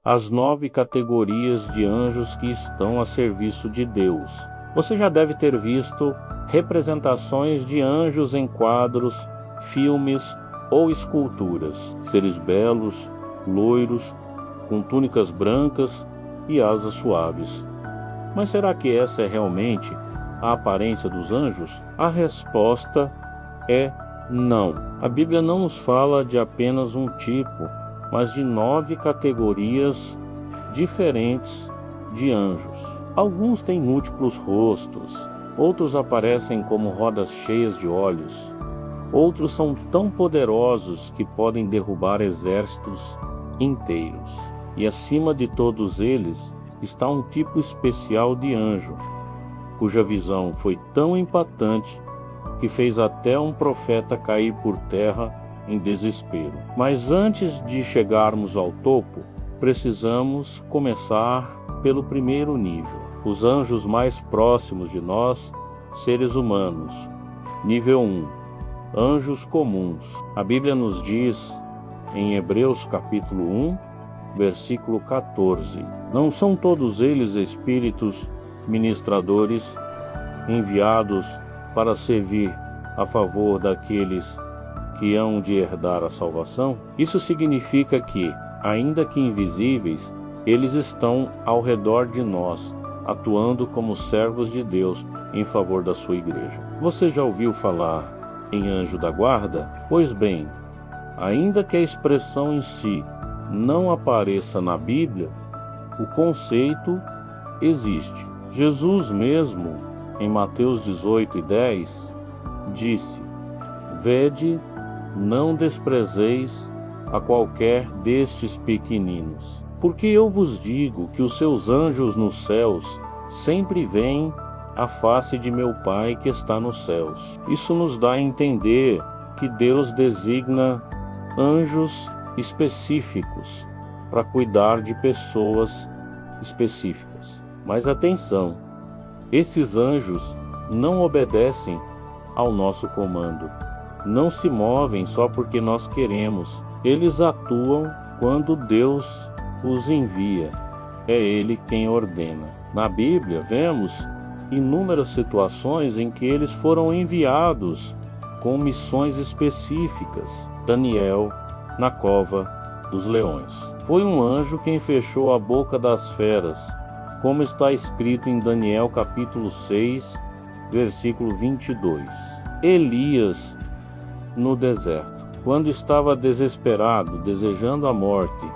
as 9 categorias de anjos que estão a serviço de Deus. Você já deve ter visto representações de anjos em quadros, filmes ou esculturas. Seres belos, loiros, com túnicas brancas e asas suaves. Mas será que essa é realmente a aparência dos anjos? A resposta é não. A Bíblia não nos fala de apenas um tipo, mas de 9 categorias diferentes de anjos. Alguns têm múltiplos rostos, outros aparecem como rodas cheias de olhos, outros são tão poderosos que podem derrubar exércitos inteiros. E acima de todos eles está um tipo especial de anjo, cuja visão foi tão impactante que fez até um profeta cair por terra em desespero. Mas antes de chegarmos ao topo, precisamos começar pelo primeiro nível. Os anjos mais próximos de nós, seres humanos. Nível 1. Anjos comuns. A Bíblia nos diz, em Hebreus capítulo 1, versículo 14: não são todos eles espíritos ministradores enviados para servir a favor daqueles que hão de herdar a salvação? Isso significa que, ainda que invisíveis, eles estão ao redor de nós, atuando como servos de Deus em favor da sua igreja. Você já ouviu falar em anjo da guarda? Pois bem, ainda que a expressão em si não apareça na Bíblia, o conceito existe. Jesus mesmo, em Mateus 18:10, disse: vede, não desprezeis a qualquer destes pequeninos, porque eu vos digo que os seus anjos nos céus sempre veem a face de meu Pai que está nos céus. Isso nos dá a entender que Deus designa anjos específicos para cuidar de pessoas específicas. Mas atenção, esses anjos não obedecem ao nosso comando, não se movem só porque nós queremos. Eles atuam quando Deus os envia. É Ele quem ordena. Na Bíblia, vemos inúmeras situações em que eles foram enviados com missões específicas. Daniel, na cova dos leões. Foi um anjo quem fechou a boca das feras, como está escrito em Daniel capítulo 6, versículo 22. Elias, no deserto, quando estava desesperado, desejando a morte,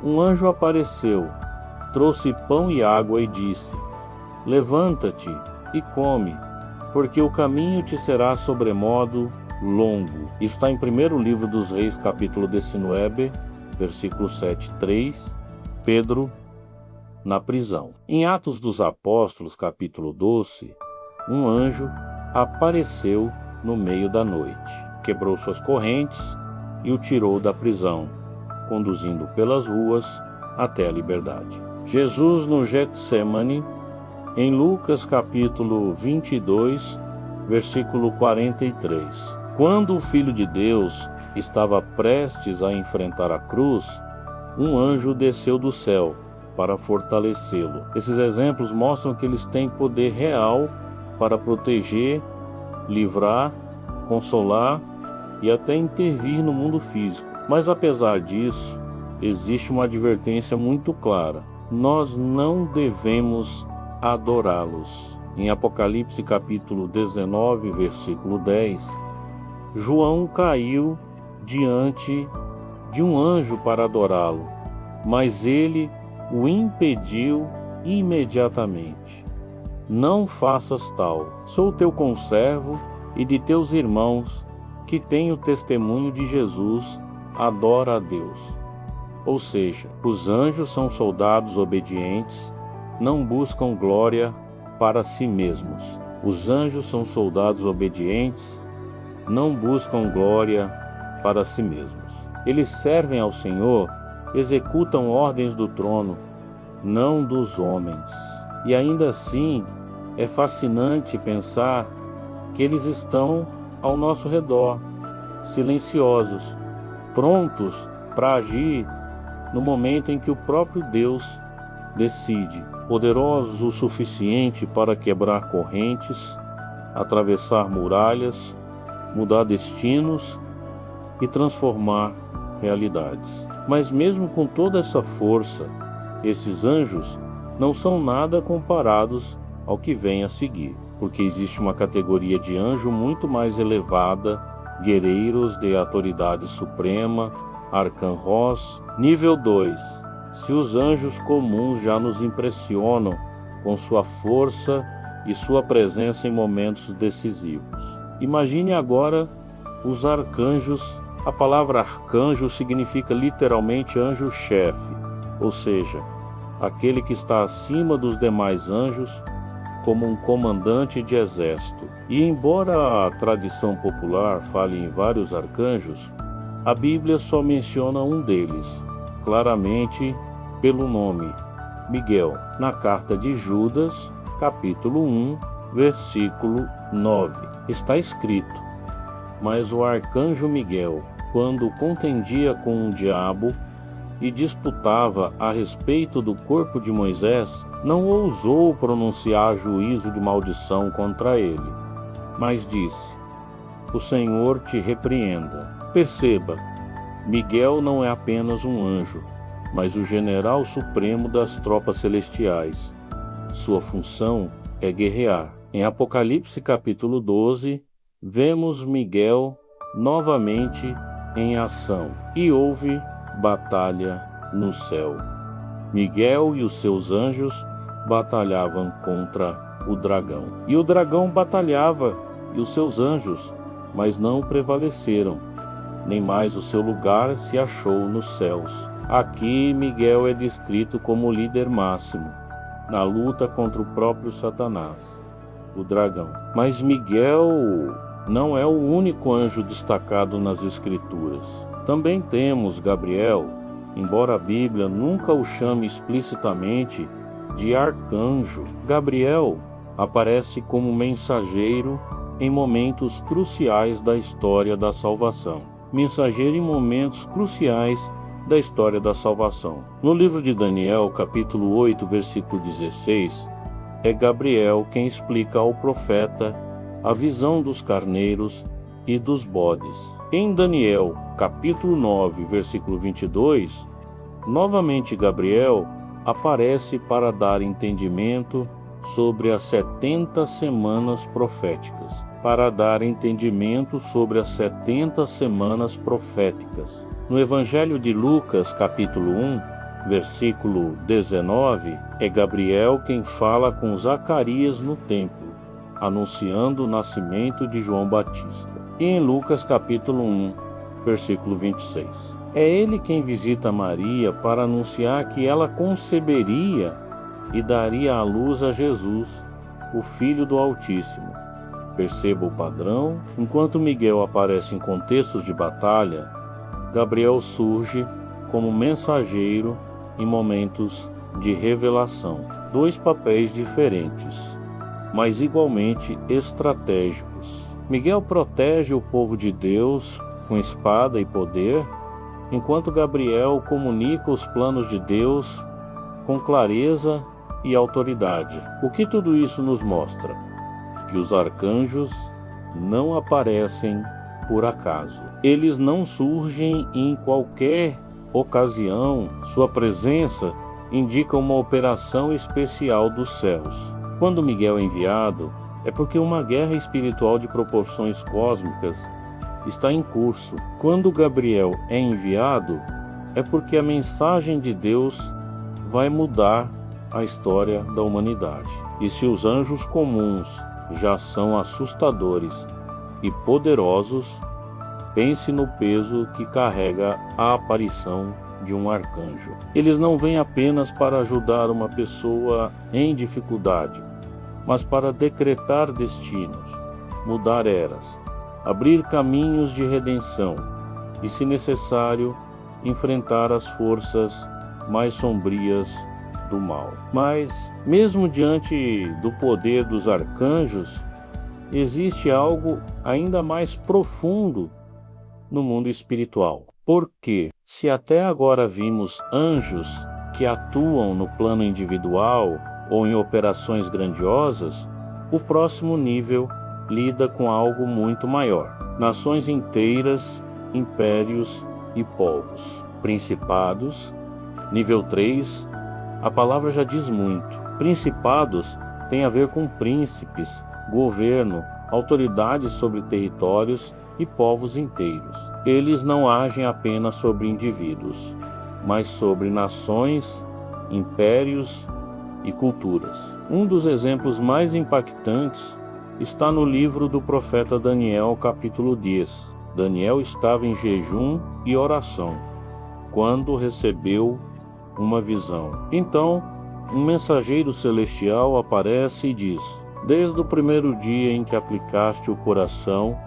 um anjo apareceu, trouxe pão e água e disse: levanta-te e come, porque o caminho te será sobremodo longo. Está em 1º livro dos Reis, capítulo 19, versículo 7:3. Pedro na prisão. Em Atos dos Apóstolos, capítulo 12, um anjo apareceu no meio da noite, quebrou suas correntes e o tirou da prisão, conduzindo pelas ruas até a liberdade. Jesus no Getsêmani, em Lucas capítulo 22, versículo 43. Quando o Filho de Deus estava prestes a enfrentar a cruz, um anjo desceu do céu para fortalecê-lo. Esses exemplos mostram que eles têm poder real para proteger, livrar, consolar e até intervir no mundo físico. Mas apesar disso, existe uma advertência muito clara: nós não devemos adorá-los. Em Apocalipse capítulo 19, versículo 10, João caiu diante de um anjo para adorá-lo, mas ele o impediu imediatamente. Não faças tal. Sou teu conservo e de teus irmãos que têm o testemunho de Jesus. Adora a Deus. Ou seja, os anjos são soldados obedientes, não buscam glória para si mesmos. Os anjos são soldados obedientes, não buscam glória para si mesmos. Eles servem ao Senhor, executam ordens do trono, não dos homens. E ainda assim, é fascinante pensar que eles estão ao nosso redor, silenciosos, prontos para agir no momento em que o próprio Deus decide, poderoso o suficiente para quebrar correntes, atravessar muralhas, mudar destinos e transformar realidades. Mas mesmo com toda essa força, esses anjos não são nada comparados ao que vem a seguir, porque existe uma categoria de anjo muito mais elevada, guerreiros de autoridade suprema, arcanjos, nível 2. Se os anjos comuns já nos impressionam com sua força e sua presença em momentos decisivos, imagine agora os arcanjos. A palavra arcanjo significa literalmente anjo-chefe, ou seja, aquele que está acima dos demais anjos como um comandante de exército. E embora a tradição popular fale em vários arcanjos, a Bíblia só menciona um deles, claramente pelo nome, Miguel, na carta de Judas, capítulo 1, versículo 9. Está escrito: mas o arcanjo Miguel, quando contendia com o diabo e disputava a respeito do corpo de Moisés, não ousou pronunciar juízo de maldição contra ele, mas disse: o Senhor te repreenda. Perceba, Miguel não é apenas um anjo, mas o general supremo das tropas celestiais. Sua função é guerrear. Em Apocalipse capítulo 12, vemos Miguel novamente em ação, e houve batalha no céu. Miguel e os seus anjos batalhavam contra o dragão. E o dragão batalhava e os seus anjos, mas não prevaleceram, nem mais o seu lugar se achou nos céus. Aqui Miguel é descrito como o líder máximo, na luta contra o próprio Satanás, o dragão. Mas Miguel não é o único anjo destacado nas Escrituras. Também temos Gabriel, embora a Bíblia nunca o chame explicitamente de arcanjo. Gabriel aparece como mensageiro em momentos cruciais da história da salvação. Mensageiro em momentos cruciais da história da salvação. No livro de Daniel, capítulo 8, versículo 16, é Gabriel quem explica ao profeta a visão dos carneiros e dos bodes. Em Daniel, capítulo 9, versículo 22, novamente Gabriel aparece para dar entendimento sobre as 70 semanas proféticas. Para dar entendimento sobre as 70 semanas proféticas. No Evangelho de Lucas, capítulo 1, versículo 19, é Gabriel quem fala com Zacarias no templo, anunciando o nascimento de João Batista. E em Lucas, capítulo 1, versículo 26. É ele quem visita Maria para anunciar que ela conceberia e daria à luz a Jesus, o Filho do Altíssimo. Perceba o padrão. Enquanto Miguel aparece em contextos de batalha, Gabriel surge como mensageiro em momentos de revelação. Dois papéis diferentes, mas igualmente estratégicos. Miguel protege o povo de Deus com espada e poder, enquanto Gabriel comunica os planos de Deus com clareza e autoridade. O que tudo isso nos mostra? Que os arcanjos não aparecem por acaso. Eles não surgem em qualquer ocasião. Sua presença indica uma operação especial dos céus. Quando Miguel é enviado, é porque uma guerra espiritual de proporções cósmicas está em curso. Quando Gabriel é enviado, é porque a mensagem de Deus vai mudar a história da humanidade. E se os anjos comuns já são assustadores e poderosos, pense no peso que carrega a aparição de um arcanjo. Eles não vêm apenas para ajudar uma pessoa em dificuldade, mas para decretar destinos, mudar eras, abrir caminhos de redenção e, se necessário, enfrentar as forças mais sombrias do mal. Mas, mesmo diante do poder dos arcanjos, existe algo ainda mais profundo no mundo espiritual. Porque, se até agora vimos anjos que atuam no plano individual ou em operações grandiosas, o próximo nível lida com algo muito maior. Nações inteiras, impérios e povos. Principados. Nível 3, a palavra já diz muito. Principados tem a ver com príncipes, governo, autoridades sobre territórios e povos inteiros. Eles não agem apenas sobre indivíduos, mas sobre nações, impérios e culturas. Um dos exemplos mais impactantes está no livro do profeta Daniel, capítulo 10. Daniel estava em jejum e oração, quando recebeu uma visão. Então, um mensageiro celestial aparece e diz: desde o primeiro dia em que aplicaste o coração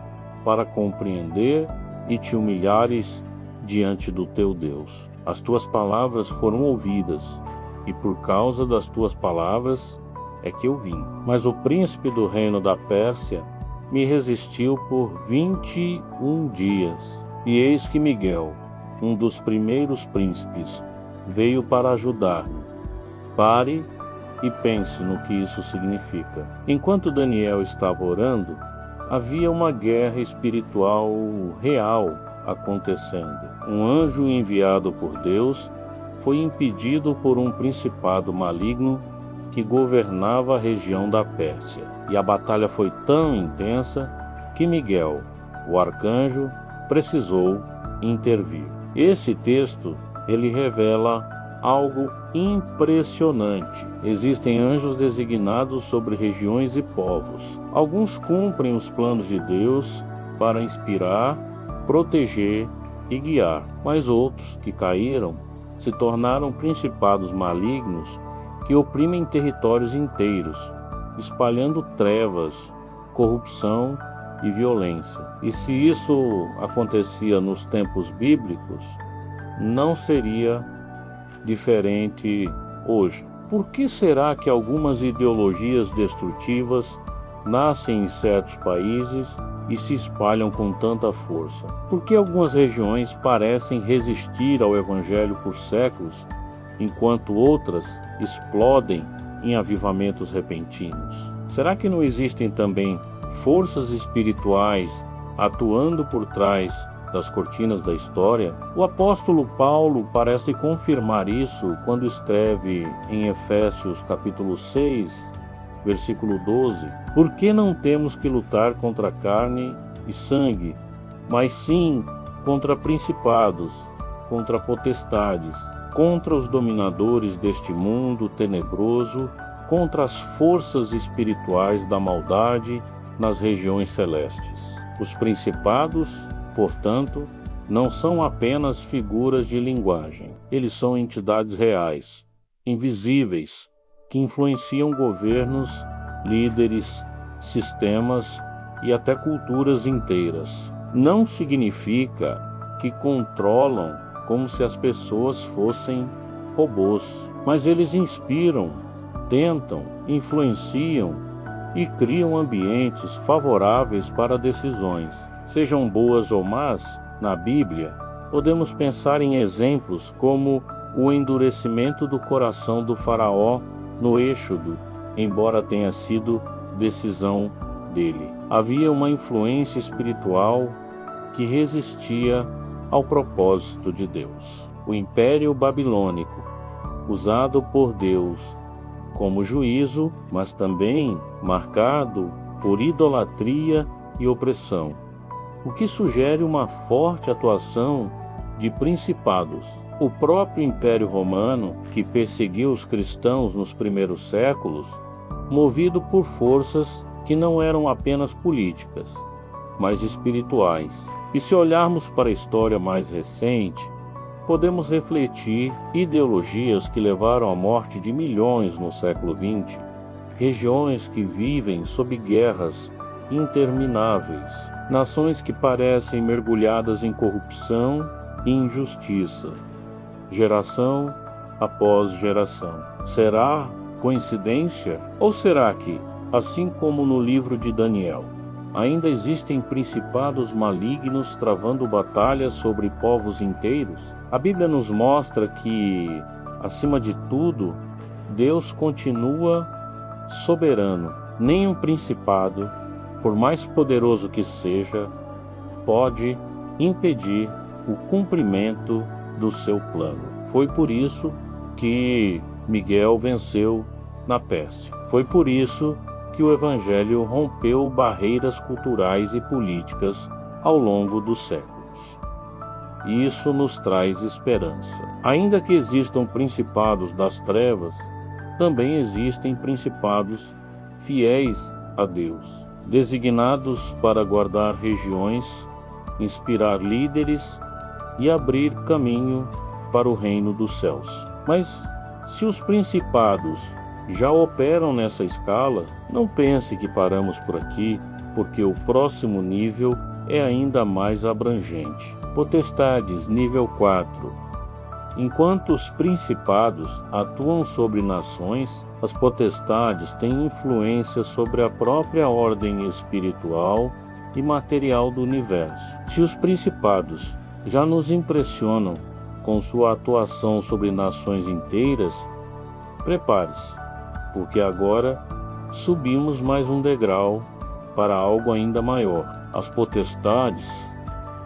para compreender e te humilhares diante do teu Deus, as tuas palavras foram ouvidas, e por causa das tuas palavras é que eu vim. Mas o príncipe do reino da Pérsia me resistiu por 21 dias. E eis que Miguel, um dos primeiros príncipes, veio para ajudar-me. Pare e pense no que isso significa. Enquanto Daniel estava orando, havia uma guerra espiritual real acontecendo. Um anjo enviado por Deus foi impedido por um principado maligno que governava a região da Pérsia. E a batalha foi tão intensa que Miguel, o arcanjo, precisou intervir. Esse texto, ele revela algo impressionante. Existem anjos designados sobre regiões e povos. Alguns cumprem os planos de Deus para inspirar, proteger e guiar, mas outros que caíram se tornaram principados malignos que oprimem territórios inteiros, espalhando trevas, corrupção e violência. E se isso acontecia nos tempos bíblicos, não seria diferente hoje. Por que será que algumas ideologias destrutivas nascem em certos países e se espalham com tanta força? Por que algumas regiões parecem resistir ao Evangelho por séculos, enquanto outras explodem em avivamentos repentinos? Será que não existem também forças espirituais atuando por trás das cortinas da história? O apóstolo Paulo parece confirmar isso quando escreve em Efésios capítulo 6, versículo 12: por que não temos que lutar contra carne e sangue, mas sim contra principados, contra potestades, contra os dominadores deste mundo tenebroso, contra as forças espirituais da maldade nas regiões celestes. Os principados, portanto, não são apenas figuras de linguagem. Eles são entidades reais, invisíveis, que influenciam governos, líderes, sistemas e até culturas inteiras. Não significa que controlam como se as pessoas fossem robôs, mas eles inspiram, tentam, influenciam e criam ambientes favoráveis para decisões. Sejam boas ou más, na Bíblia, podemos pensar em exemplos como o endurecimento do coração do faraó no Êxodo, embora tenha sido decisão dele. Havia uma influência espiritual que resistia ao propósito de Deus. O Império Babilônico, usado por Deus como juízo, mas também marcado por idolatria e opressão, o que sugere uma forte atuação de principados. O próprio Império Romano, que perseguiu os cristãos nos primeiros séculos, movido por forças que não eram apenas políticas, mas espirituais. E se olharmos para a história mais recente, podemos refletir ideologias que levaram à morte de milhões no século XX, regiões que vivem sob guerras intermináveis, nações que parecem mergulhadas em corrupção e injustiça, geração após geração. Será coincidência? Ou será que, assim como no livro de Daniel, Ainda existem principados malignos travando batalhas sobre povos inteiros? A Bíblia nos mostra que, acima de tudo, Deus continua soberano. Nenhum principado, por mais poderoso que seja, pode impedir o cumprimento do seu plano. Foi por isso que Miguel venceu na peste. Foi por isso que o Evangelho rompeu barreiras culturais e políticas ao longo dos séculos. Isso nos traz esperança. Ainda que existam principados das trevas, também existem principados fiéis a Deus, designados para guardar regiões, inspirar líderes e abrir caminho para o reino dos céus. Mas se os principados já operam nessa escala, não pense que paramos por aqui, porque o próximo nível é ainda mais abrangente. Potestades, nível 4. Enquanto os principados atuam sobre nações, as potestades têm influência sobre a própria ordem espiritual e material do universo. Se os principados já nos impressionam com sua atuação sobre nações inteiras, prepare-se, porque agora subimos mais um degrau para algo ainda maior. As potestades,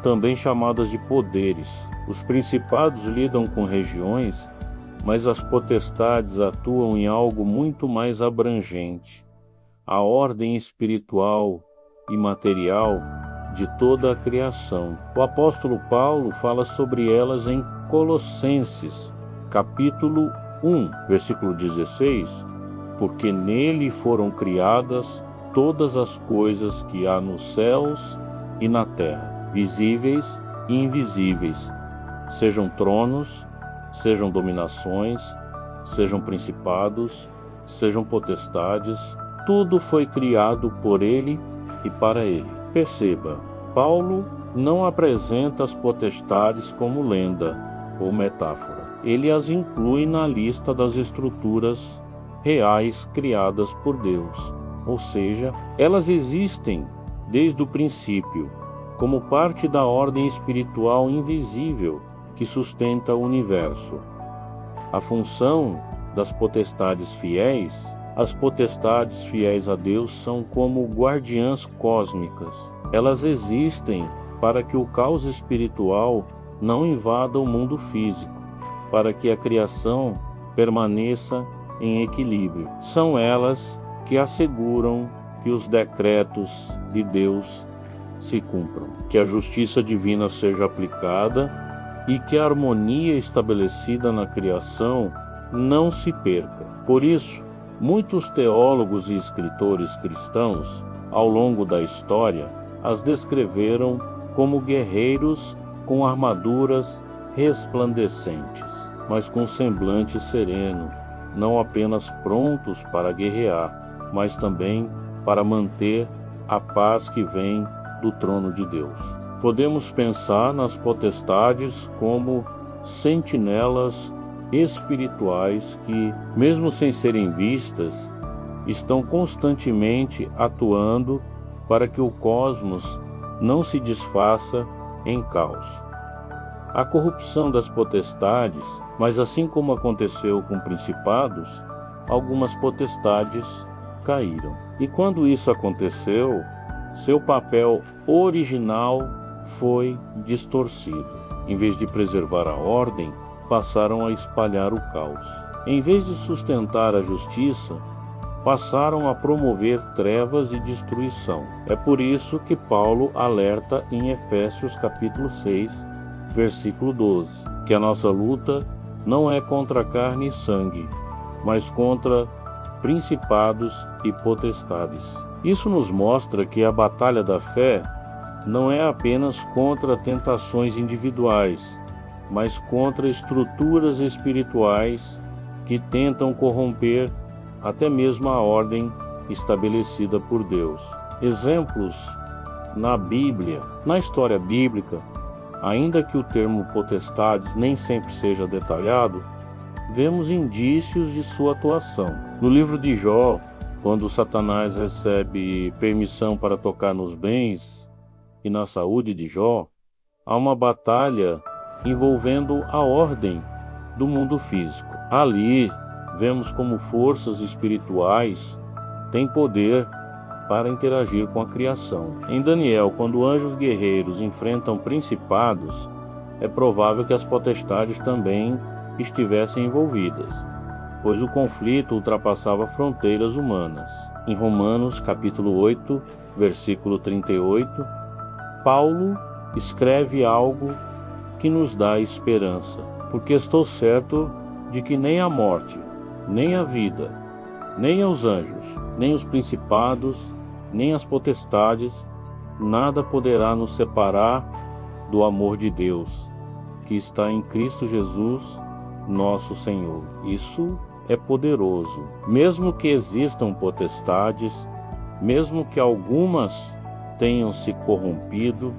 também chamadas de poderes. Os principados lidam com regiões, mas as potestades atuam em algo muito mais abrangente, a ordem espiritual e material de toda a criação. O apóstolo Paulo fala sobre elas em Colossenses, capítulo 1, versículo 16, porque nele foram criadas todas as coisas que há nos céus e na terra, visíveis e invisíveis, sejam tronos, sejam dominações, sejam principados, sejam potestades, tudo foi criado por ele e para ele. Perceba, Paulo não apresenta as potestades como lenda ou metáfora. Ele as inclui na lista das estruturas reais criadas por Deus, ou seja, elas existem desde o princípio, como parte da ordem espiritual invisível que sustenta o universo. A função das potestades fiéis, as potestades fiéis a Deus são como guardiãs cósmicas. Elas existem para que o caos espiritual não invada o mundo físico, para que a criação permaneça em equilíbrio. São elas que asseguram que os decretos de Deus se cumpram, que a justiça divina seja aplicada e que a harmonia estabelecida na criação não se perca. Por isso, muitos teólogos e escritores cristãos, ao longo da história, as descreveram como guerreiros com armaduras resplandecentes, mas com semblante sereno, não apenas prontos para guerrear, mas também para manter a paz que vem do trono de Deus. Podemos pensar nas potestades como sentinelas espirituais que, mesmo sem serem vistas, estão constantemente atuando para que o cosmos não se desfaça em caos. A corrupção das potestades, mas assim como aconteceu com principados, algumas potestades caíram. E quando isso aconteceu, seu papel original foi distorcido. Em vez de preservar a ordem, passaram a espalhar o caos. Em vez de sustentar a justiça, passaram a promover trevas e destruição. É por isso que Paulo alerta em Efésios capítulo 6, versículo 12, que a nossa luta não é contra carne e sangue, mas contra principados e potestades. Isso nos mostra que a batalha da fé não é apenas contra tentações individuais, mas contra estruturas espirituais que tentam corromper até mesmo a ordem estabelecida por Deus. Exemplos na Bíblia, na história bíblica, ainda que o termo potestades nem sempre seja detalhado, vemos indícios de sua atuação. No livro de Jó, Quando Satanás recebe permissão para tocar nos bens e na saúde de Jó, há uma batalha envolvendo a ordem do mundo físico. Ali, vemos como forças espirituais têm poder para interagir com a criação. Em Daniel, quando anjos guerreiros enfrentam principados, é provável que as potestades também estivessem envolvidas, pois o conflito ultrapassava fronteiras humanas. Em Romanos, capítulo 8, versículo 38, Paulo escreve algo que nos dá esperança, porque estou certo de que nem a morte, nem a vida, nem os anjos, nem os principados, nem as potestades, nada poderá nos separar do amor de Deus, que está em Cristo Jesus, nosso Senhor. Isso é poderoso. Mesmo que existam potestades, mesmo que algumas tenham se corrompido,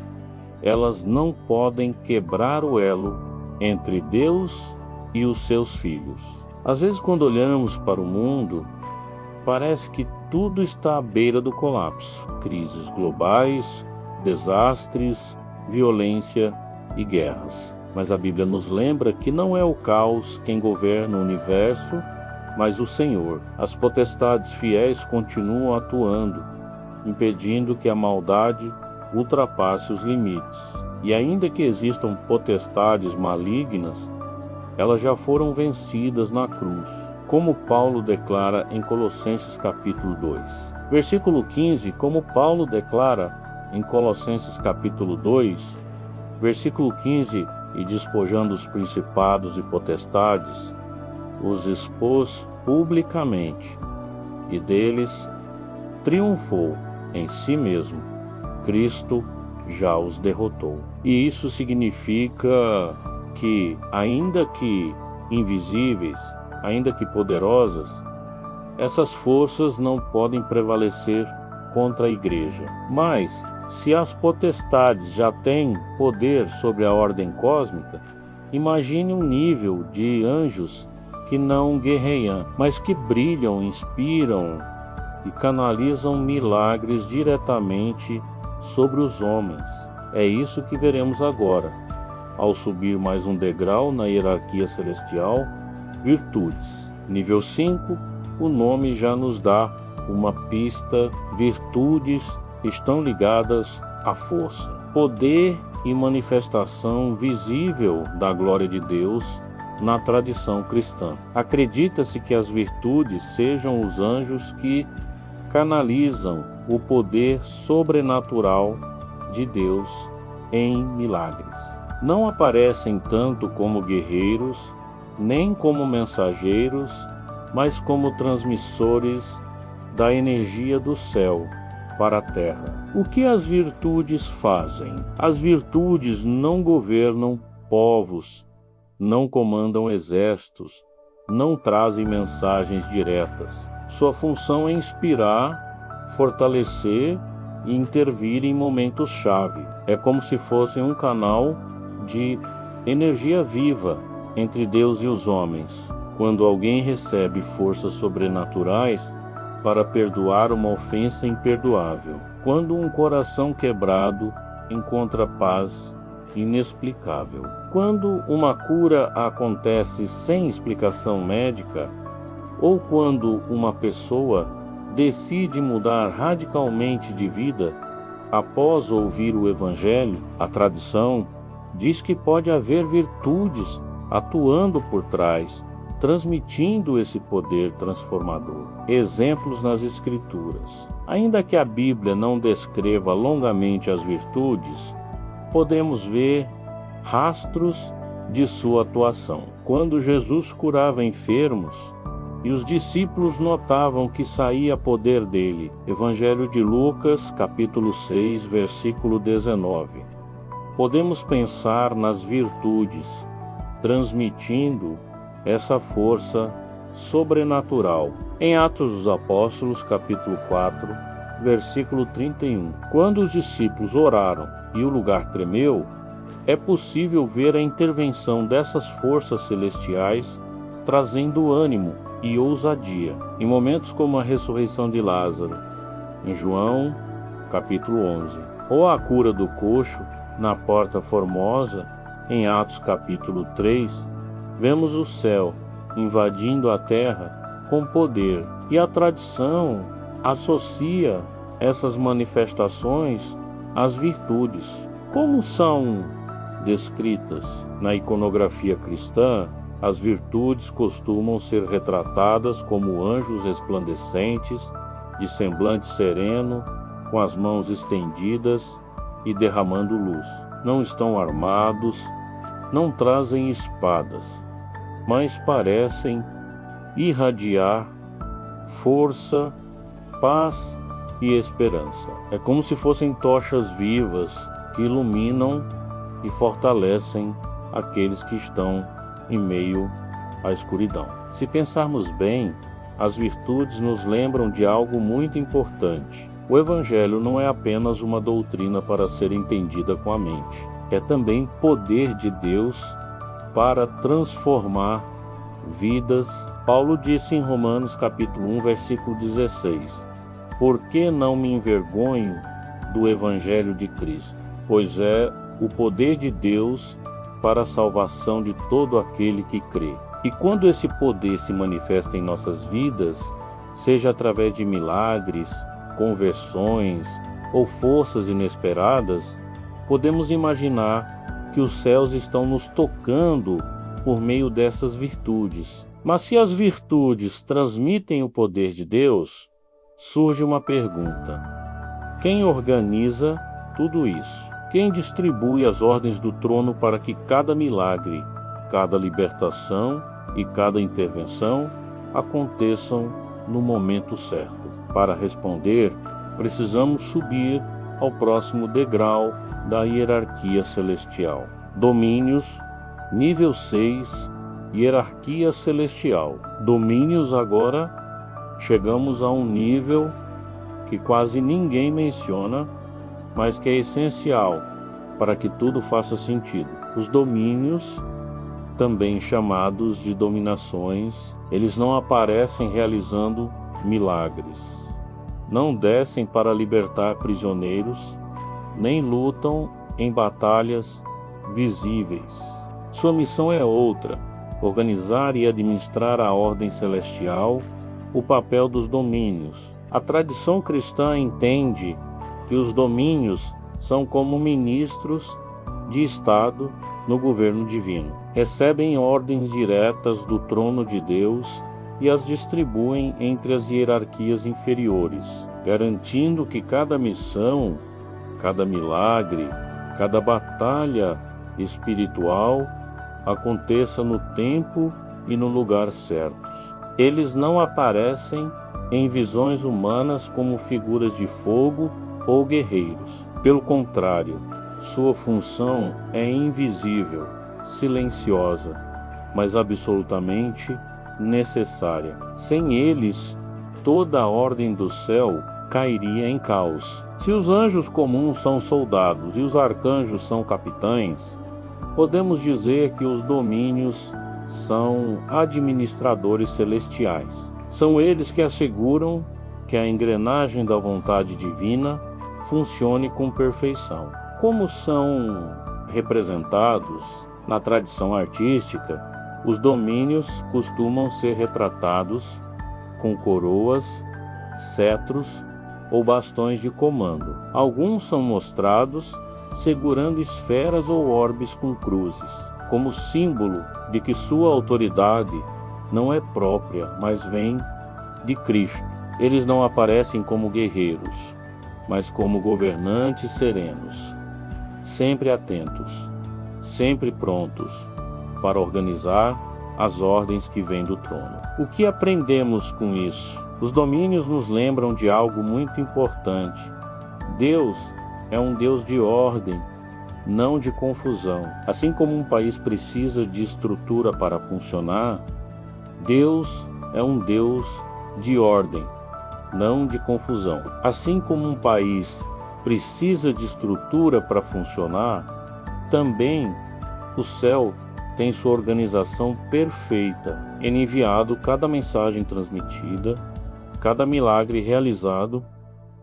elas não podem quebrar o elo entre Deus e os seus filhos. Às vezes, quando olhamos para o mundo, parece que tudo está à beira do colapso. Crises globais, desastres, violência e guerras. Mas a Bíblia nos lembra que não é o caos quem governa o universo, mas o Senhor. As potestades fiéis continuam atuando, impedindo que a maldade ultrapasse os limites. E ainda que existam potestades malignas, elas já foram vencidas na cruz, como Paulo declara em Colossenses capítulo 2. Versículo 15, como Paulo declara em Colossenses capítulo 2, versículo 15, e despojando os principados e potestades, os expôs publicamente, e deles triunfou em si mesmo. Cristo já os derrotou. E isso significa que, ainda que invisíveis, ainda que poderosas, essas forças não podem prevalecer contra a igreja. Mas, se as potestades já têm poder sobre a ordem cósmica, imagine um nível de anjos que não guerreiam, mas que brilham, inspiram e canalizam milagres diretamente sobre os homens. É isso que veremos agora, ao subir mais um degrau na hierarquia celestial, virtudes. Nível 5, o nome já nos dá uma pista. Virtudes estão ligadas à força, poder e manifestação visível da glória de Deus na tradição cristã. Acredita-se que as virtudes sejam os anjos que canalizam o poder sobrenatural de Deus em milagres. Não aparecem tanto como guerreiros, nem como mensageiros, mas como transmissores da energia do céu para a terra. O que as virtudes fazem? As virtudes não governam povos, não comandam exércitos, não trazem mensagens diretas. Sua função é inspirar, fortalecer e intervir em momentos-chave. É como se fossem um canal de energia viva entre Deus e os homens. Quando alguém recebe forças sobrenaturais para perdoar uma ofensa imperdoável. Quando um coração quebrado encontra paz inexplicável. Quando uma cura acontece sem explicação médica, ou quando uma pessoa decide mudar radicalmente de vida após ouvir o Evangelho, a tradição diz que pode haver virtudes atuando por trás, transmitindo esse poder transformador. Exemplos nas Escrituras. Ainda que a Bíblia não descreva longamente as virtudes, podemos ver rastros de sua atuação. Quando Jesus curava enfermos e os discípulos notavam que saía poder dele. Evangelho de Lucas, capítulo 6, versículo 19. Podemos pensar nas virtudes, transmitindo essa força sobrenatural. Em Atos dos Apóstolos, capítulo 4, versículo 31. Quando os discípulos oraram e o lugar tremeu, é possível ver a intervenção dessas forças celestiais trazendo ânimo e ousadia. Em momentos como a ressurreição de Lázaro, em João, capítulo 11, ou a cura do coxo na Porta Formosa, em Atos, capítulo 3, vemos o céu invadindo a terra com poder, e a tradição associa essas manifestações às virtudes. Como são descritas na iconografia cristã, as virtudes costumam ser retratadas como anjos resplandecentes, de semblante sereno, com as mãos estendidas e derramando luz. Não estão armados, não trazem espadas, mas parecem irradiar força, paz e esperança. É como se fossem tochas vivas que iluminam e fortalecem aqueles que estão em meio à escuridão. Se pensarmos bem, as virtudes nos lembram de algo muito importante. O Evangelho não é apenas uma doutrina para ser entendida com a mente. É também poder de Deus para transformar vidas. Paulo disse em Romanos capítulo 1, versículo 16: Por que não me envergonho do Evangelho de Cristo? Pois é o poder de Deus para a salvação de todo aquele que crê. E quando esse poder se manifesta em nossas vidas, seja através de milagres, conversões ou forças inesperadas, podemos imaginar que os céus estão nos tocando por meio dessas virtudes. Mas se as virtudes transmitem o poder de Deus, surge uma pergunta: quem organiza tudo isso? Quem distribui as ordens do trono para que cada milagre, cada libertação e cada intervenção aconteçam no momento certo? Para responder, precisamos subir ao próximo degrau da hierarquia celestial. Domínios, nível 6, hierarquia celestial. Domínios, agora chegamos a um nível que quase ninguém menciona, mas que é essencial para que tudo faça sentido. Os domínios, também chamados de dominações, eles não aparecem realizando milagres, não descem para libertar prisioneiros, nem lutam em batalhas visíveis. Sua missão é outra: organizar e administrar a ordem celestial, o papel dos domínios. A tradição cristã entende que os domínios são como ministros de Estado no governo divino. Recebem ordens diretas do trono de Deus e as distribuem entre as hierarquias inferiores, garantindo que cada missão, cada milagre, cada batalha espiritual aconteça no tempo e no lugar certos. Eles não aparecem em visões humanas como figuras de fogo ou guerreiros. Pelo contrário, sua função é invisível, silenciosa, mas absolutamente necessária. Sem eles, toda a ordem do céu cairia em caos. Se os anjos comuns são soldados e os arcanjos são capitães, podemos dizer que os domínios são administradores celestiais. São eles que asseguram que a engrenagem da vontade divina funcione com perfeição. Como são representados na tradição artística, os domínios costumam ser retratados com coroas, cetros ou bastões de comando. Alguns são mostrados segurando esferas ou orbes com cruzes, como símbolo de que sua autoridade não é própria, mas vem de Cristo. Eles não aparecem como guerreiros, mas como governantes serenos, sempre atentos, sempre prontos para organizar as ordens que vêm do trono. O que aprendemos com isso? Os domínios nos lembram de algo muito importante. Deus é um Deus de ordem, não de confusão. Assim como um país precisa de estrutura para funcionar, Deus é um Deus de ordem, não de confusão. Assim como um país precisa de estrutura para funcionar, também o céu tem sua organização perfeita, enviado cada mensagem transmitida, cada milagre realizado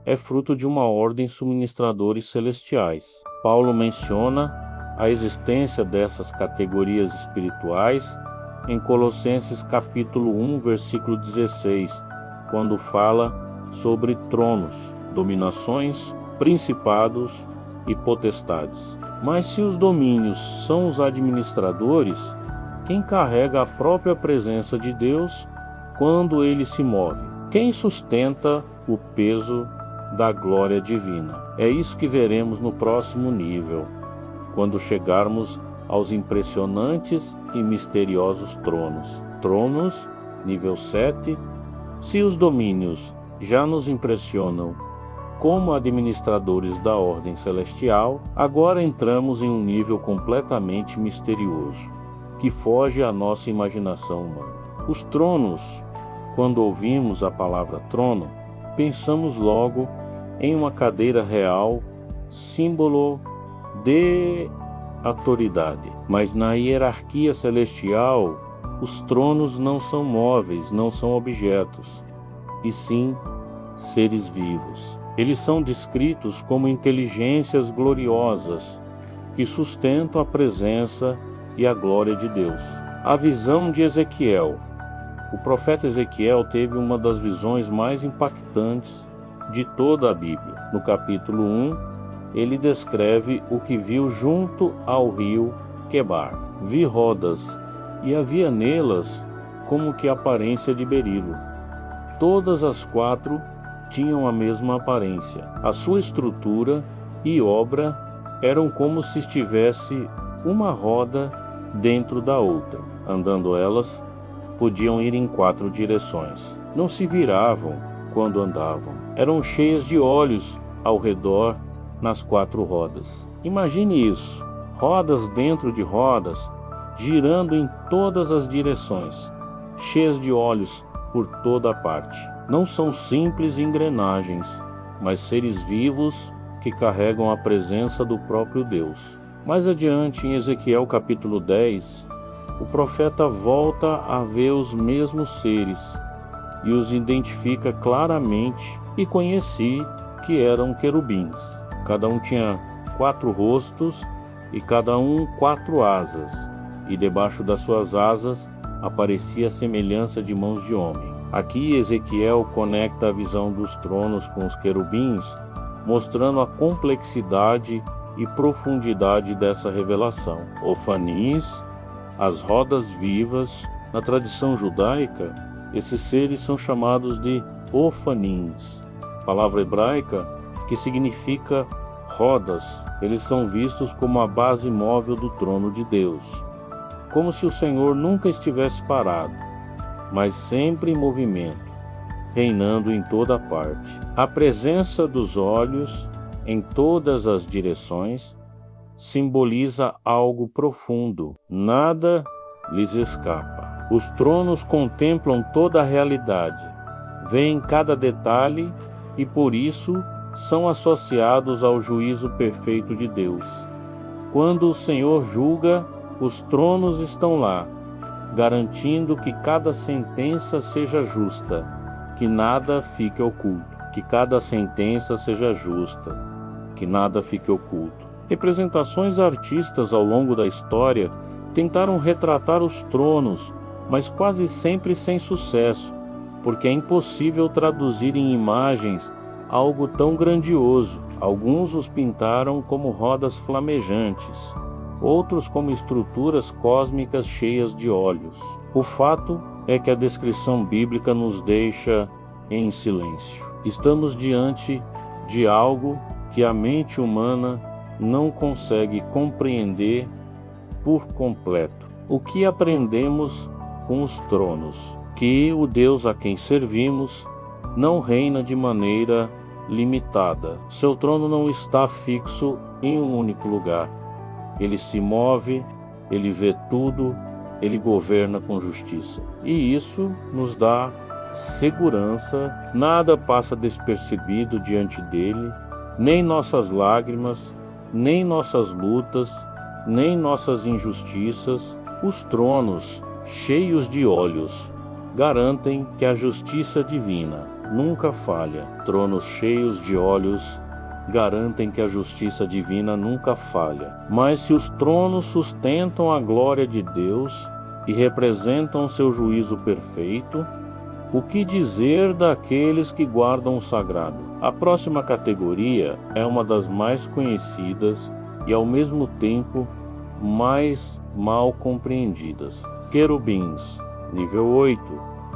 é fruto de uma ordem de suministradores celestiais. Paulo menciona a existência dessas categorias espirituais em Colossenses capítulo 1, versículo 16, quando fala sobre tronos, dominações, principados e potestades. Mas se os domínios são os administradores, quem carrega a própria presença de Deus quando ele se move? Quem sustenta o peso da glória divina? É isso que veremos no próximo nível, quando chegarmos aos impressionantes e misteriosos tronos. Tronos, nível 7. Se os domínios já nos impressionam como administradores da ordem celestial, agora entramos em um nível completamente misterioso, que foge à nossa imaginação humana. Os tronos, quando ouvimos a palavra trono, pensamos logo em uma cadeira real, símbolo de autoridade. Mas na hierarquia celestial, os tronos não são móveis, não são objetos, e sim seres vivos. Eles são descritos como inteligências gloriosas que sustentam a presença e a glória de Deus. A visão de Ezequiel. O profeta Ezequiel teve uma das visões mais impactantes de toda a Bíblia. No capítulo 1, ele descreve o que viu junto ao rio Quebar. Vi rodas, e havia nelas como que aparência de berilo. Todas as 4 tinham a mesma aparência. A sua estrutura e obra eram como se estivesse uma roda dentro da outra. Andando elas, podiam ir em 4 direções. Não se viravam quando andavam. Eram cheias de olhos ao redor nas 4 rodas. Imagine isso, rodas dentro de rodas, girando em todas as direções, cheias de olhos por toda a parte. Não são simples engrenagens, mas seres vivos que carregam a presença do próprio Deus. Mais adiante, em Ezequiel capítulo 10, o profeta volta a ver os mesmos seres e os identifica claramente, e conheci que eram querubins. Cada um tinha 4 rostos e cada um 4 asas, e debaixo das suas asas aparecia a semelhança de mãos de homem. Aqui Ezequiel conecta a visão dos tronos com os querubins, mostrando a complexidade e profundidade dessa revelação. Ofanis, as rodas vivas. Na tradição judaica, esses seres são chamados de ofanins, palavra hebraica que significa rodas. Eles são vistos como a base móvel do trono de Deus, como se o Senhor nunca estivesse parado, mas sempre em movimento, reinando em toda parte. A presença dos olhos em todas as direções simboliza algo profundo. Nada lhes escapa. Os tronos contemplam toda a realidade, veem cada detalhe e por isso são associados ao juízo perfeito de Deus. Quando o Senhor julga, os tronos estão lá, garantindo que cada sentença seja justa, que nada fique oculto. Que cada sentença seja justa, que nada fique oculto. Representações artistas ao longo da história tentaram retratar os tronos, mas quase sempre sem sucesso, porque é impossível traduzir em imagens algo tão grandioso. Alguns os pintaram como rodas flamejantes, outros como estruturas cósmicas cheias de olhos. O fato é que a descrição bíblica nos deixa em silêncio. Estamos diante de algo que a mente humana não consegue compreender por completo. O que aprendemos com os tronos? Que o Deus a quem servimos não reina de maneira limitada. Seu trono não está fixo em um único lugar. Ele se move, ele vê tudo, ele governa com justiça. E isso nos dá segurança, nada passa despercebido diante dele, nem nossas lágrimas, nem nossas lutas, nem nossas injustiças, Os tronos, cheios de olhos, garantem que a justiça divina nunca falha. Tronos cheios de olhos garantem que a justiça divina nunca falha. Mas se os tronos sustentam a glória de Deus e representam seu juízo perfeito, o que dizer daqueles que guardam o sagrado? A próxima categoria é uma das mais conhecidas e, ao mesmo tempo, mais mal compreendidas. Querubins, nível 8,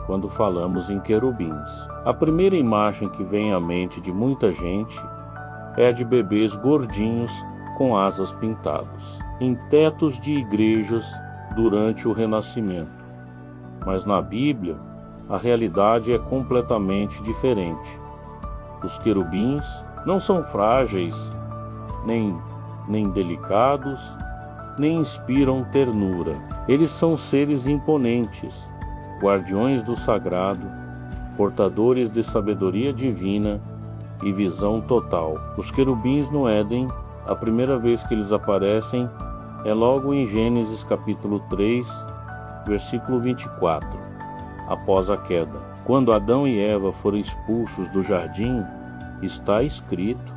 quando falamos em querubins. A primeira imagem que vem à mente de muita gente é a de bebês gordinhos com asas pintadas, em tetos de igrejas durante o Renascimento. Mas na Bíblia, a realidade é completamente diferente. Os querubins não são frágeis, nem delicados, nem inspiram ternura. Eles são seres imponentes, guardiões do sagrado, portadores de sabedoria divina e visão total. Os querubins no Éden, a primeira vez que eles aparecem é logo em Gênesis capítulo 3, versículo 24, após a queda. Quando Adão e Eva foram expulsos do jardim, está escrito: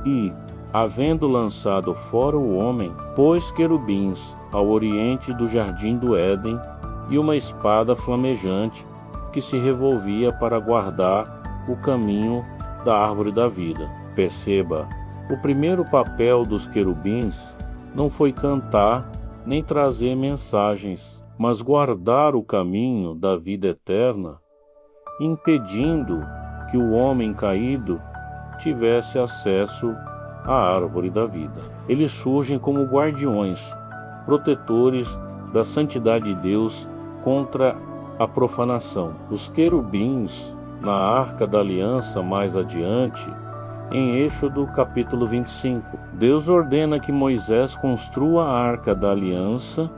e, havendo lançado fora o homem, pôs querubins ao oriente do jardim do Éden e uma espada flamejante que se revolvia para guardar o caminho da árvore da vida. Perceba, o primeiro papel dos querubins não foi cantar nem trazer mensagens, mas guardar o caminho da vida eterna, impedindo que o homem caído tivesse acesso à árvore da vida. Eles surgem como guardiões, protetores da santidade de Deus contra a profanação. Os querubins, na Arca da Aliança mais adiante, em Êxodo capítulo 25, Deus ordena que Moisés construa a Arca da Aliança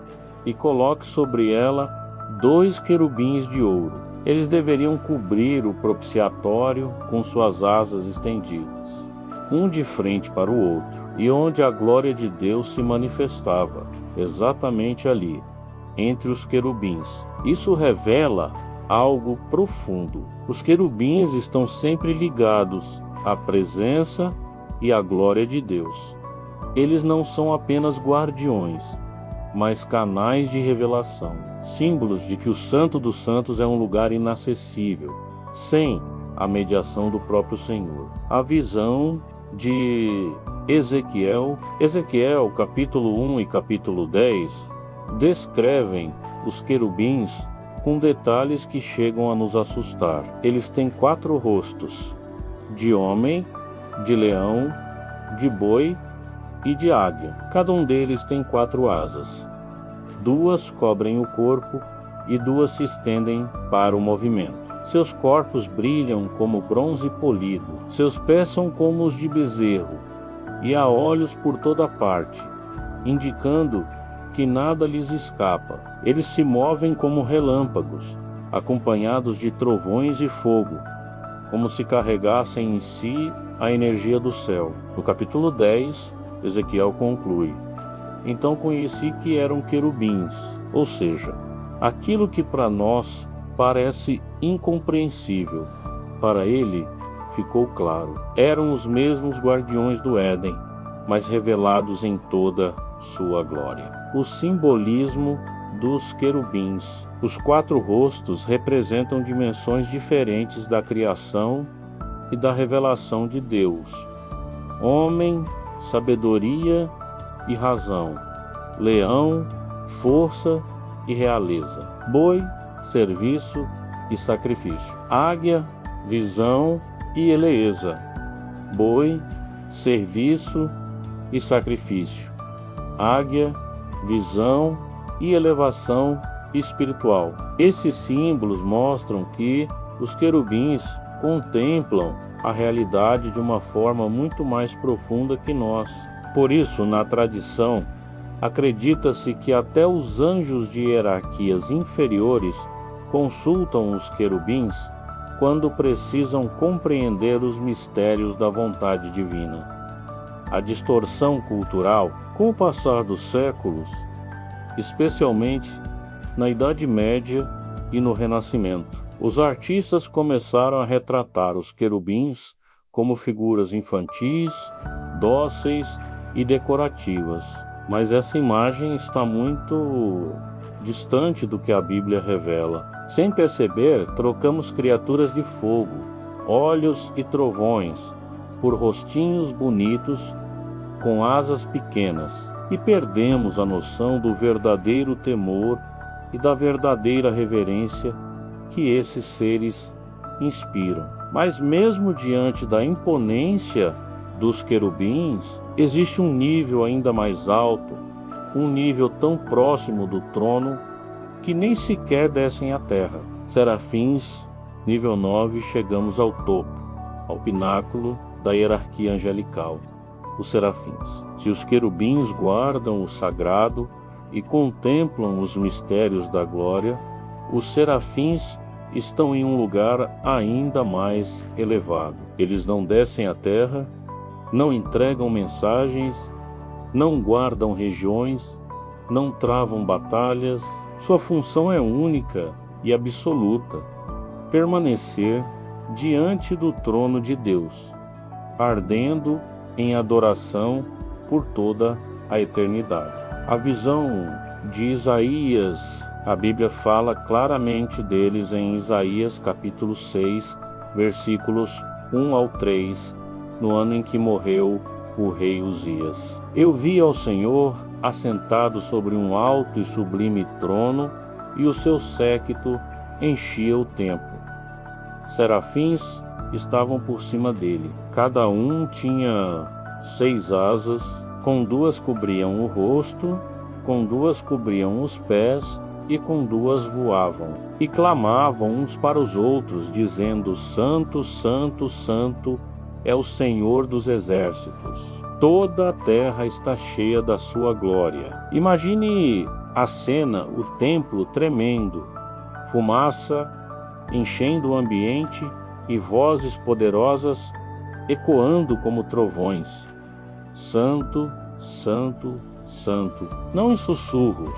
e coloque sobre ela 2 querubins de ouro. Eles deveriam cobrir o propiciatório com suas asas estendidas, um de frente para o outro, e onde a glória de Deus se manifestava, exatamente ali, entre os querubins. Isso revela algo profundo. Os querubins estão sempre ligados à presença e à glória de Deus. Eles não são apenas guardiões, mas canais de revelação, símbolos de que o Santo dos Santos é um lugar inacessível, sem a mediação do próprio Senhor. A visão de Ezequiel, capítulo 1 e capítulo 10, descrevem os querubins com detalhes que chegam a nos assustar. Eles têm 4 rostos: de homem, de leão, de boi e de águia. Cada um deles tem 4 asas. 2 cobrem o corpo e 2 se estendem para o movimento. Seus corpos brilham como bronze polido. Seus pés são como os de bezerro, e há olhos por toda parte, indicando que nada lhes escapa. Eles se movem como relâmpagos, acompanhados de trovões e fogo, como se carregassem em si a energia do céu. No capítulo 10, Ezequiel conclui: então conheci que eram querubins, ou seja, aquilo que para nós parece incompreensível, para ele ficou claro. Eram os mesmos guardiões do Éden, mas revelados em toda sua glória. O simbolismo dos querubins. Os 4 rostos representam dimensões diferentes da criação e da revelação de Deus: homem, sabedoria e razão; leão, força e realeza; boi, serviço e sacrifício; águia, visão e eleeza; boi, serviço e sacrifício; águia, visão e elevação espiritual. Esses símbolos mostram que os querubins contemplam a realidade de uma forma muito mais profunda que nós. Por isso, na tradição, acredita-se que até os anjos de hierarquias inferiores consultam os querubins quando precisam compreender os mistérios da vontade divina. A distorção cultural, com o passar dos séculos, especialmente na Idade Média e no Renascimento. Os artistas começaram a retratar os querubins como figuras infantis, dóceis e decorativas, mas essa imagem está muito distante do que a Bíblia revela. Sem perceber, trocamos criaturas de fogo, olhos e trovões por rostinhos bonitos com asas pequenas e perdemos a noção do verdadeiro temor e da verdadeira reverência que esses seres inspiram. Mas mesmo diante da imponência dos querubins, existe um nível ainda mais alto, um nível tão próximo do trono que nem sequer descem à terra. Serafins, nível 9, chegamos ao topo, ao pináculo da hierarquia angelical, os serafins. Se os querubins guardam o sagrado e contemplam os mistérios da glória, os serafins estão em um lugar ainda mais elevado. Eles não descem à terra, não entregam mensagens, não guardam regiões, não travam batalhas. Sua função é única e absoluta: permanecer diante do trono de Deus, ardendo em adoração por toda a eternidade. A visão de Isaías, a Bíblia fala claramente deles em Isaías capítulo 6, versículos 1 ao 3, no ano em que morreu o rei Uzias. Eu vi ao Senhor assentado sobre um alto e sublime trono, e o seu séquito enchia o templo. Serafins estavam por cima dele. Cada um tinha 6 asas, com 2 cobriam o rosto, com 2 cobriam os pés, e com 2 voavam. E clamavam uns para os outros, dizendo: Santo, Santo, Santo é o Senhor dos exércitos. Toda a terra está cheia da sua glória. Imagine a cena, o templo tremendo, fumaça enchendo o ambiente e vozes poderosas ecoando como trovões. Santo, Santo, Santo. Não em sussurros,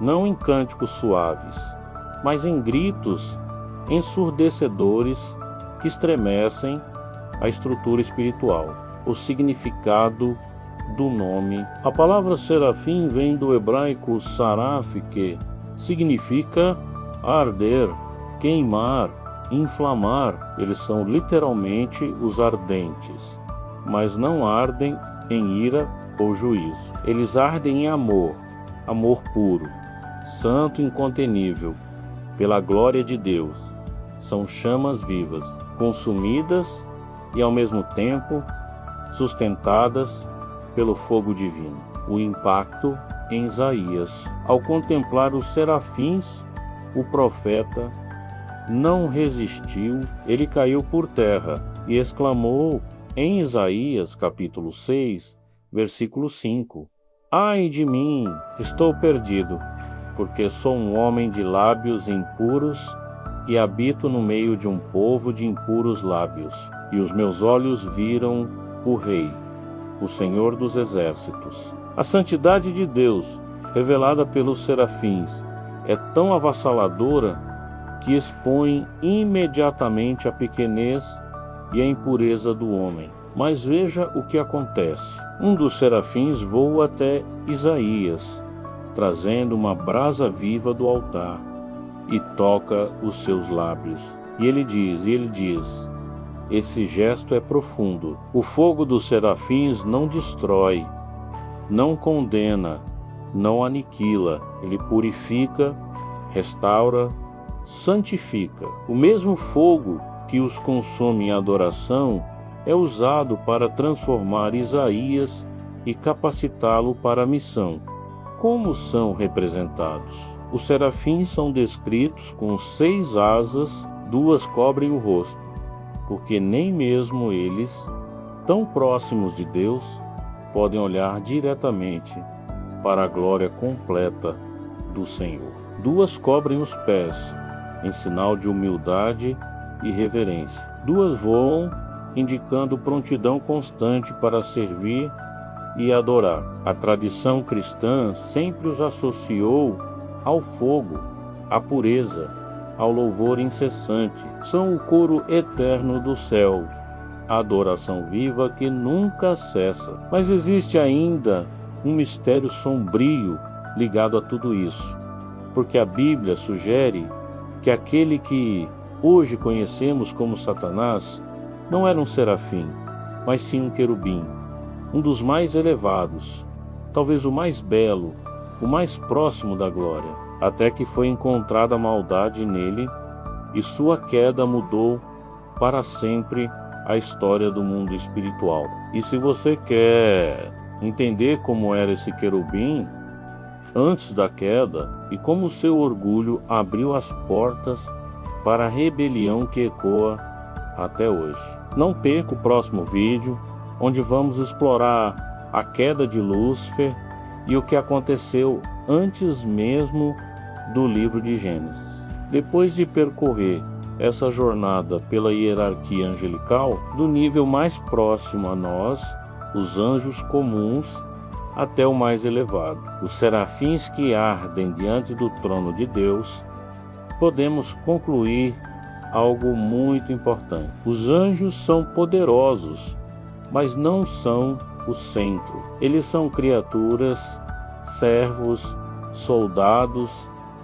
não em cânticos suaves, mas em gritos ensurdecedores que estremecem a estrutura espiritual. O significado do nome. A palavra serafim vem do hebraico saraf, que significa arder, queimar, inflamar. Eles são literalmente os ardentes, mas não ardem em ira ou juízo. Eles ardem em amor, amor puro, santo e incontenível, pela glória de Deus. São chamas vivas, consumidas e ao mesmo tempo sustentadas pelo fogo divino. O impacto em Isaías. Ao contemplar os serafins, o profeta não resistiu, ele caiu por terra e exclamou em Isaías capítulo 6, versículo 5: Ai de mim, estou perdido, porque sou um homem de lábios impuros e habito no meio de um povo de impuros lábios, e os meus olhos viram o Rei, o Senhor dos exércitos. A santidade de Deus, revelada pelos serafins, é tão avassaladora que expõe imediatamente a pequenez e a impureza do homem. Mas veja o que acontece. Um dos serafins voa até Isaías, trazendo uma brasa viva do altar, e toca os seus lábios. E ele diz, esse gesto é profundo. O fogo dos serafins não destrói, não condena, não aniquila. Ele purifica, restaura, santifica. O mesmo fogo que os consome em adoração é usado para transformar Isaías e capacitá-lo para a missão. Como são representados? Os serafins são descritos com 6 asas, 2 cobrem o rosto, porque nem mesmo eles, tão próximos de Deus, podem olhar diretamente para a glória completa do Senhor. 2 cobrem os pés, em sinal de humildade e reverência. 2 voam, indicando prontidão constante para servir e adorar. A tradição cristã sempre os associou ao fogo, à pureza, ao louvor incessante. São o coro eterno do céu, a adoração viva que nunca cessa. Mas existe ainda um mistério sombrio ligado a tudo isso, porque a Bíblia sugere que aquele que hoje conhecemos como Satanás não era um serafim, mas sim um querubim, um dos mais elevados, talvez o mais belo, o mais próximo da glória, até que foi encontrada maldade nele e sua queda mudou para sempre a história do mundo espiritual. E se você quer entender como era esse querubim antes da queda e como seu orgulho abriu as portas para a rebelião que ecoa até hoje, não perca o próximo vídeo, onde vamos explorar a queda de Lúcifer e o que aconteceu antes mesmo do livro de Gênesis. Depois de percorrer essa jornada pela hierarquia angelical, do nível mais próximo a nós, os anjos comuns, até o mais elevado, os serafins que ardem diante do trono de Deus, podemos concluir algo muito importante. Os anjos são poderosos, mas não são o centro. Eles são criaturas, servos, soldados,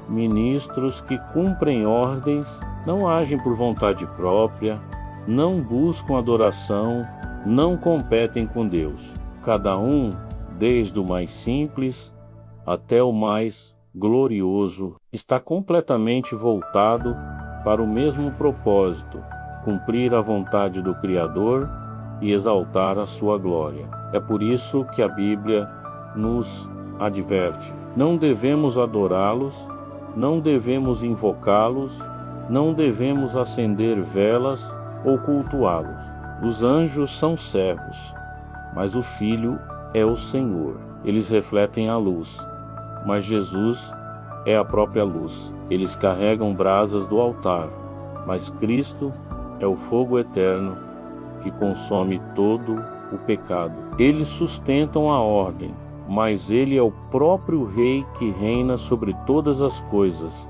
ministros que cumprem ordens, não agem por vontade própria, não buscam adoração, não competem com Deus. Cada um, desde o mais simples até o mais glorioso, está completamente voltado para o mesmo propósito: cumprir a vontade do Criador e exaltar a sua glória. É por isso que a Bíblia nos adverte: não devemos adorá-los, não devemos invocá-los, não devemos acender velas ou cultuá-los. Os anjos são servos, mas o Filho é o Senhor. Eles refletem a luz, mas Jesus é a própria luz. Eles carregam brasas do altar, mas Cristo é o fogo eterno que consome todo o pecado. Eles sustentam a ordem, mas Ele é o próprio Rei que reina sobre todas as coisas.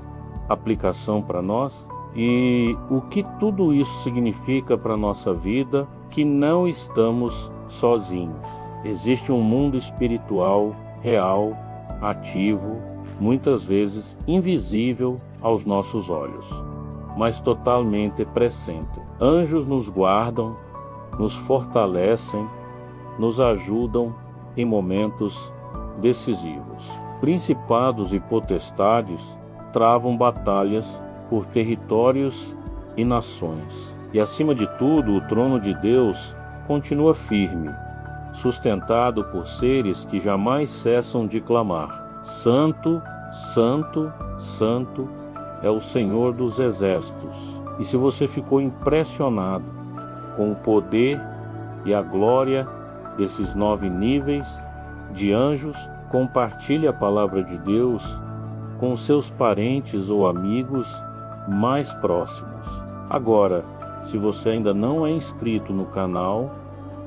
Aplicação para nós? E o que tudo isso significa para a nossa vida? Que não estamos sozinhos. Existe um mundo espiritual, real, ativo, muitas vezes invisível aos nossos olhos, mas totalmente presente. Anjos nos guardam, nos fortalecem, nos ajudam em momentos decisivos. Principados e potestades travam batalhas por territórios e nações. E acima de tudo, o trono de Deus continua firme, sustentado por seres que jamais cessam de clamar: Santo, Santo, Santo é o Senhor dos exércitos. E se você ficou impressionado com o poder e a glória desses 9 níveis de anjos, compartilhe a palavra de Deus com seus parentes ou amigos mais próximos. Agora, se você ainda não é inscrito no canal,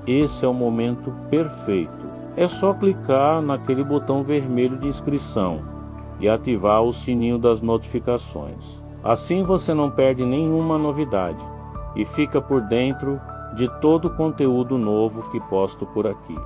esse é o momento perfeito. É só clicar naquele botão vermelho de inscrição e ativar o sininho das notificações. Assim você não perde nenhuma novidade e fica por dentro de todo o conteúdo novo que posto por aqui.